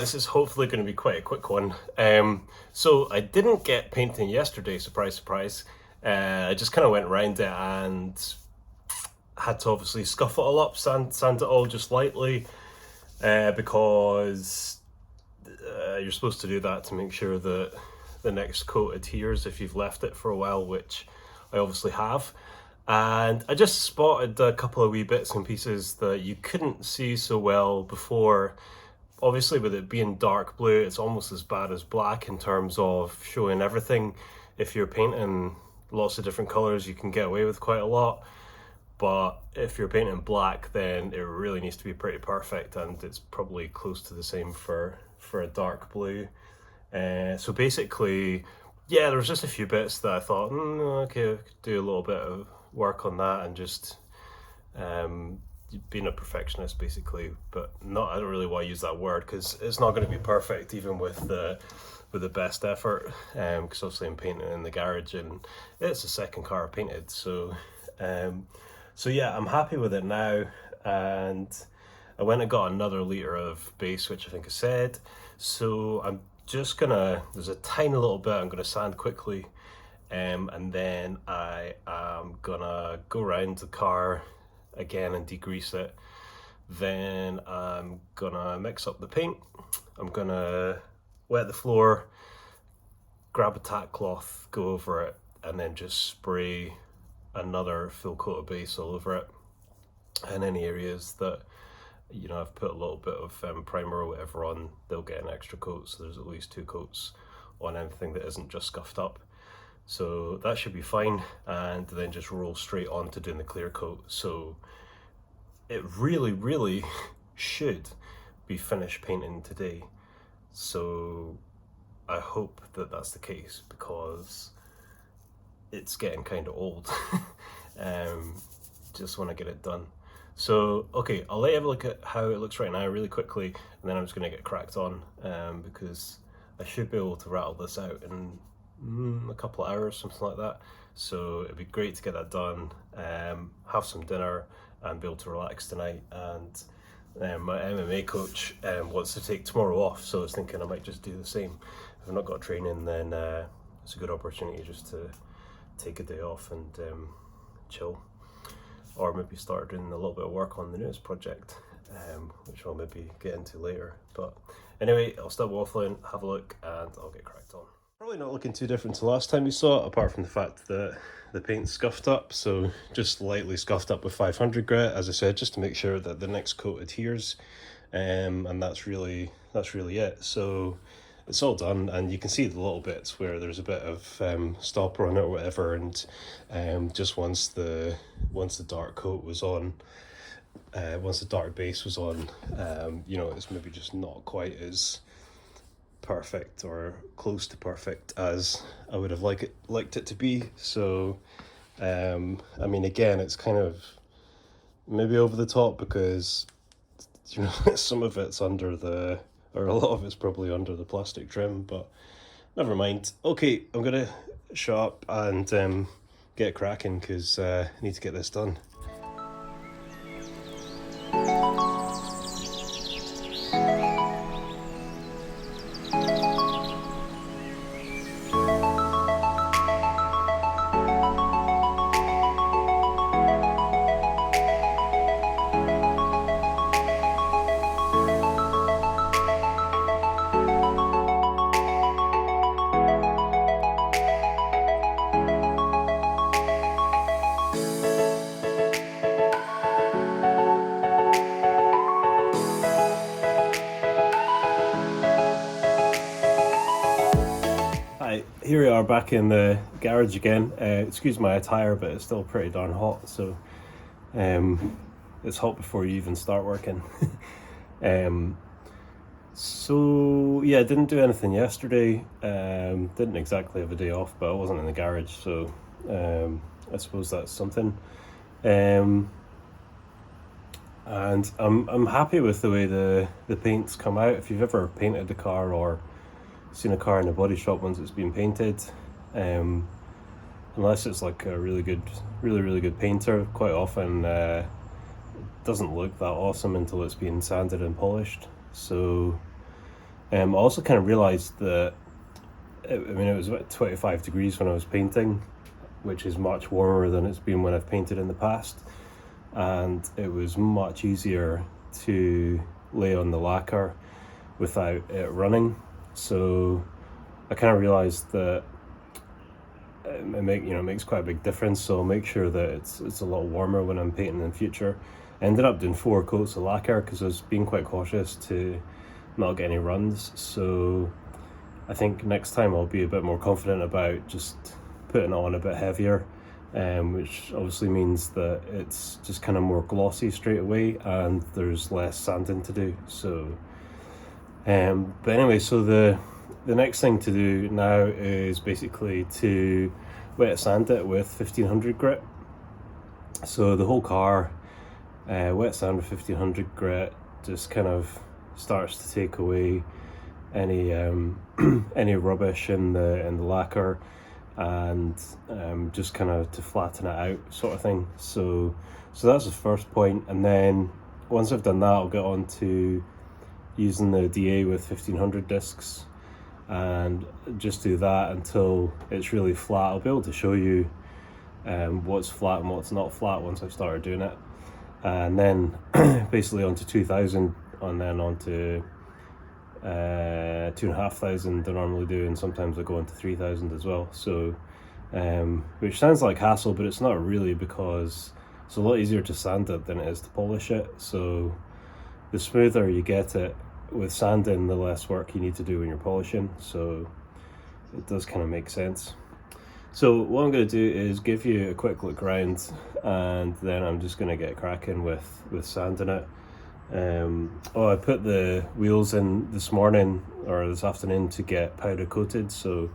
this is hopefully going to be quite a quick one. So I didn't get painting yesterday, surprise, surprise. I just kind of went around it and had to obviously scuff it all up, sand it all just lightly, because you're supposed to do that to make sure that the next coat adheres if you've left it for a while, which I obviously have. And I just spotted a couple of wee bits and pieces that you couldn't see so well before. Obviously, with it being dark blue, it's almost as bad as black in terms of showing everything. If you're painting lots of different colors, you can get away with quite a lot. But if you're painting black, then it really needs to be pretty perfect, and it's probably close to the same for a dark blue. So basically, yeah, there was just a few bits that I thought, okay, I could do a little bit of work on that, and just being a perfectionist basically. But not, I don't really want to use that word because it's not going to be perfect even with the best effort, because obviously I'm painting in the garage and it's the second car I painted. So yeah, I'm happy with it now, and I went and got another litre of base, which I think I said. So I'm just gonna, there's a tiny little bit I'm gonna sand quickly, and then I am gonna go around the car again and degrease it. Then I'm gonna mix up the paint. I'm gonna wet the floor, grab a tack cloth, go over it, and then just spray another full coat of base all over it. And any areas that, you know, I've put a little bit of primer or whatever on, they'll get an extra coat, so there's at least 2 coats on anything that isn't just scuffed up. So that should be fine, and then just roll straight on to doing the clear coat. So it really should be finished painting today. So I hope that that's the case, because it's getting kind of old. Just want to get it done. So, okay, I'll let you have a look at how it looks right now really quickly, and then I'm just going to get cracked on, because I should be able to rattle this out in a couple of hours, something like that. So it'd be great to get that done, have some dinner, and be able to relax tonight. And my MMA coach wants to take tomorrow off, so I was thinking I might just do the same. If I've not got training, then it's a good opportunity just to take a day off and chill, or maybe start doing a little bit of work on the newest project, which I'll maybe get into later. But anyway, I'll stop waffling, have a look, and I'll get cracked on. Probably not looking too different to last time we saw it, apart from the fact that the paint's scuffed up. So just lightly scuffed up with 500 grit, as I said, just to make sure that the next coat adheres, and that's really it. So it's all done, and you can see the little bits where there's a bit of stopper on it or whatever, and just once the dark coat was on, once the dark base was on, you know, it's maybe just not quite as perfect or close to perfect as I would have liked it to be. So I mean, again, it's kind of maybe over the top, because, you know, some of it's under the, or a lot of it's probably under the plastic trim, but never mind. Okay, I'm gonna shut up and get cracking, because I need to get this done. Here we are back in the garage again. Excuse my attire, but it's still pretty darn hot, so it's hot before you even start working. So yeah, I didn't do anything yesterday. Didn't exactly have a day off, but I wasn't in the garage, so I suppose that's something. And I'm happy with the way the paint's come out. If you've ever painted a car or seen a car in a body shop once it's been painted, unless it's like a really good painter, quite often it doesn't look that awesome until it's been sanded and polished. So I also kind of realised that, I mean, it was about 25 degrees when I was painting, which is much warmer than it's been when I've painted in the past, and it was much easier to lay on the lacquer without it running. So I kind of realised that it makes quite a big difference. So I'll make sure that it's a lot warmer when I'm painting in the future. I ended up doing 4 coats of lacquer because I was being quite cautious to not get any runs. So I think next time I'll be a bit more confident about just putting it on a bit heavier, which obviously means that it's just kind of more glossy straight away and there's less sanding to do. So but anyway, so the next thing to do now is basically to wet sand it with 1500 grit. So the whole car, wet sand with 1500 grit just kind of starts to take away any any rubbish in the lacquer, and just kind of to flatten it out, sort of thing. So that's the first point, and then once I've done that, I'll get on to using the DA with 1500 discs and just do that until it's really flat. I'll be able to show you what's flat and what's not flat once I've started doing it, and then basically onto 2000, and then onto 2500 I normally do, and sometimes I go into 3000 as well. So which sounds like hassle, but it's not really, because it's a lot easier to sand it than it is to polish it. So the smoother you get it with sanding, the less work you need to do when you're polishing. So it does kind of make sense. So what I'm going to do is give you a quick look around, and then I'm just going to get cracking with sanding it. I put the wheels in this morning or this afternoon to get powder coated, so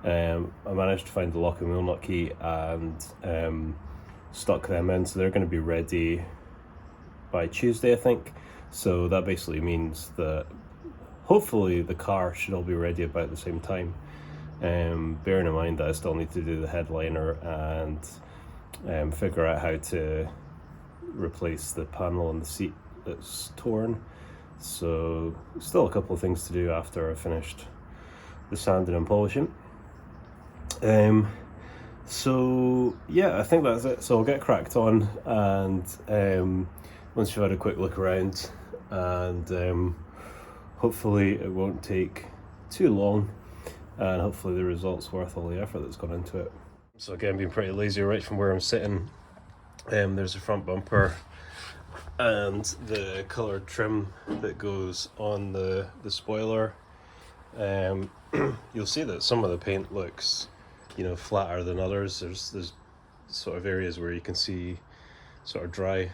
I managed to find the lock and wheel nut key and stuck them in, so they're going to be ready by Tuesday, I think. So that basically means that hopefully the car should all be ready about the same time, bearing in mind that I still need to do the headliner and figure out how to replace the panel on the seat that's torn. So still a couple of things to do after I finished the sanding and polishing. So yeah, I think that's it. So I'll get cracked on, and once you've had a quick look around, and hopefully it won't take too long, and hopefully the result's worth all the effort that's gone into it. So again, being pretty lazy right from where I'm sitting, there's a front bumper and the coloured trim that goes on the spoiler. You'll see that some of the paint looks, flatter than others. There's sort of areas where you can see sort of dry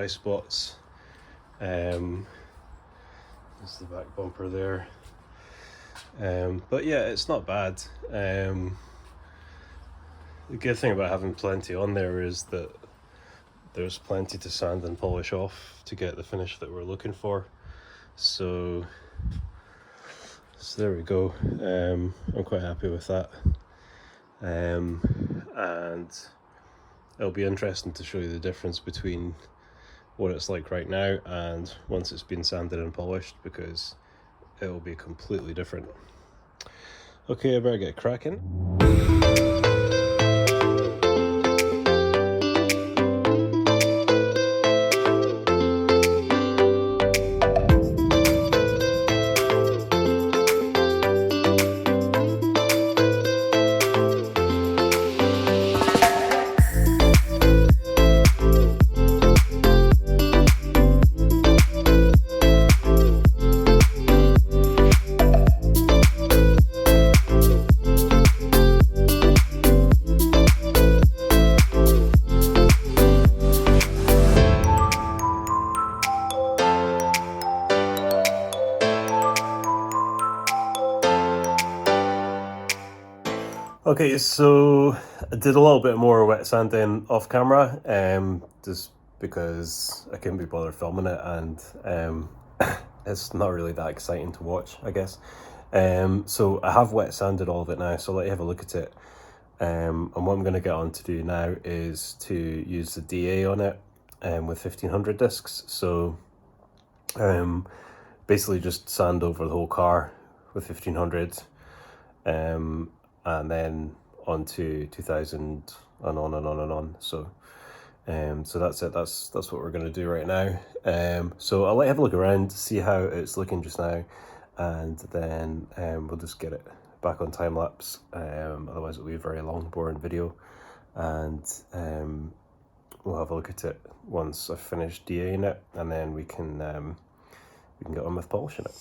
spots. There's the back bumper there. But yeah, it's not bad. The good thing about having plenty on there is that there's plenty to sand and polish off to get the finish that we're looking for. So there we go. I'm quite happy with that. And it'll be interesting to show you the difference between what it's like right now and once it's been sanded and polished, because it will be completely different. Okay, I better get cracking. Okay, so I did a little bit more wet sanding off camera, just because I couldn't be bothered filming it, and it's not really that exciting to watch, I guess. So I have wet sanded all of it now, so I'll let you have a look at it. And what I'm going to get on to do now is to use the DA on it with 1500 discs. So basically just sand over the whole car with 1500, and then onto 2000 and on and on and on. So so that's it. That's what we're going to do right now. So I'll have a look around, see how it's looking just now, and then we'll just get it back on time lapse. Otherwise it'll be a very long, boring video, and we'll have a look at it once I've finished DAing it, and then we can get on with polishing it.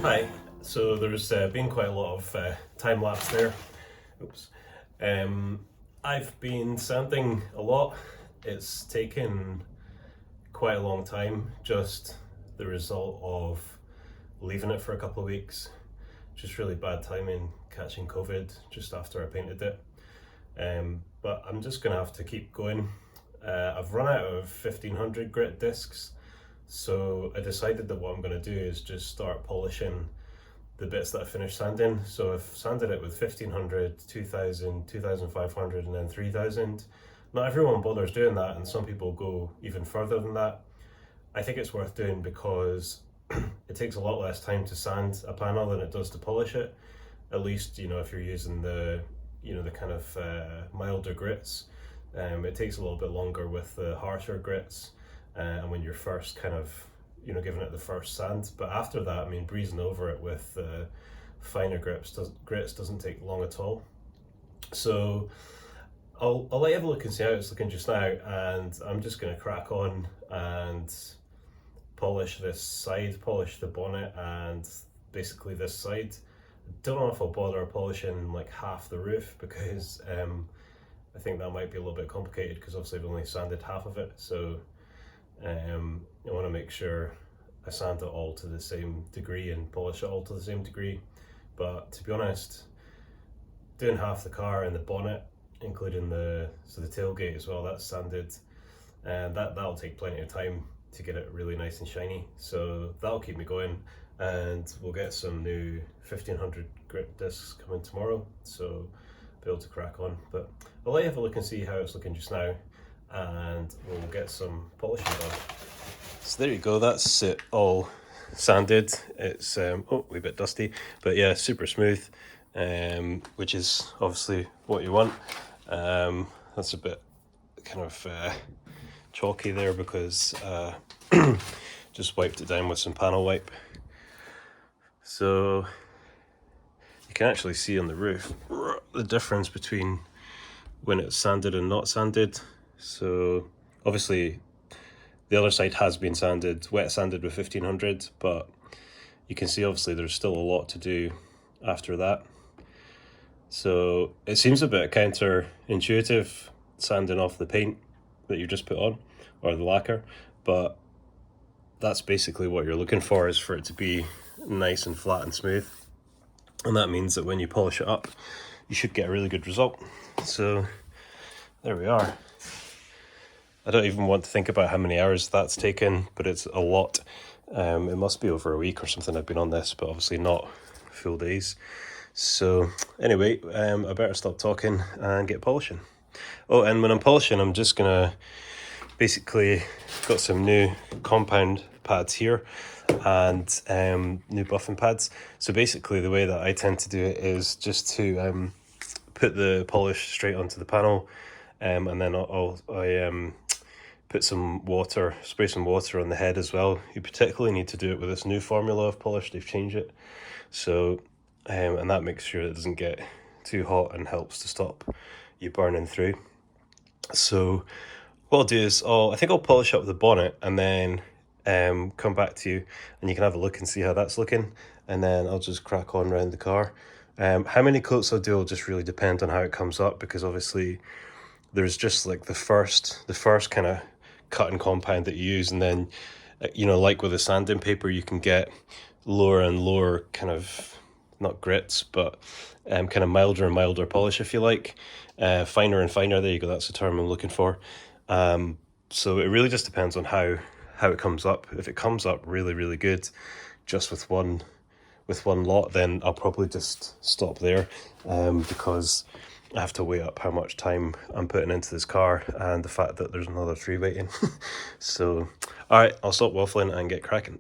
Hi. So there's been quite a lot of time lapse there. Oops. I've been sanding a lot. It's taken quite a long time, just the result of leaving it for a couple of weeks. Just really bad timing, catching COVID just after I painted it. But I'm just gonna have to keep going. I've run out of 1500 grit discs, so I decided that what I'm gonna do is just start polishing the bits that I finished sanding. So I've sanded it with 1500, 2000, 2500 and then 3000. Not everyone bothers doing that, and some people go even further than that. I think it's worth doing because it takes a lot less time to sand a panel than it does to polish it. At least, you know, if you're using the, you know, the kind of milder grits. It takes a little bit longer with the harsher grits, and when you're first kind of, you know, giving it the first sand. But after that, I mean, breezing over it with finer grits doesn't take long at all. So I'll let you have a look and see how it's looking just now, and I'm just going to crack on and polish this side, polish the bonnet and basically this side. I don't know if I'll bother polishing like half the roof because I think that might be a little bit complicated because obviously I've only sanded half of it. So I want to make sure I sand it all to the same degree and polish it all to the same degree. But to be honest, doing half the car and the bonnet, including the tailgate as well, that's sanded, and that'll take plenty of time to get it really nice and shiny. So that'll keep me going, and we'll get some new 1500 grit discs coming tomorrow, so be able to crack on. But I'll let you have a look and see how it's looking just now, and we'll get some polishing done. So there you go, that's it all sanded. It's oh, a wee bit dusty, but yeah, super smooth, which is obviously what you want. That's a bit kind of chalky there because just wiped it down with some panel wipe. So you can actually see on the roof the difference between when it's sanded and not sanded. So obviously the other side has been sanded, wet sanded with 1500, but you can see obviously there's still a lot to do after that. So it seems a bit counterintuitive sanding off the paint that you just put on, or the lacquer, but that's basically what you're looking for, is for it to be nice and flat and smooth. And that means that when you polish it up, you should get a really good result. So there we are. I don't even want to think about how many hours that's taken, but it's a lot. It must be over a week or something I've been on this, but obviously not full days. So anyway, I better stop talking and get polishing. Oh, and when I'm polishing, I'm just gonna basically got some new compound pads here and new buffing pads. So basically the way that I tend to do it is just to put the polish straight onto the panel, and then I put some water, spray some water on the head as well. You particularly need to do it with this new formula of polish, they've changed it. So, and that makes sure it doesn't get too hot and helps to stop you burning through. So what I'll do is I think I'll polish up the bonnet and then come back to you and you can have a look and see how that's looking, and then I'll just crack on around the car. How many coats I'll do will just really depend on how it comes up, because obviously there's just like the first kind of cutting compound that you use, and then you know, like with the sanding paper, you can get lower and lower kind of, not grits, but kind of milder and milder polish, if you like, finer and finer, there you go, that's the term I'm looking for. So it really just depends on how it comes up. If it comes up really good just with one lot, then I'll probably just stop there, because I have to weigh up how much time I'm putting into this car and the fact that there's another 3 waiting. So, all right, I'll stop waffling and get cracking.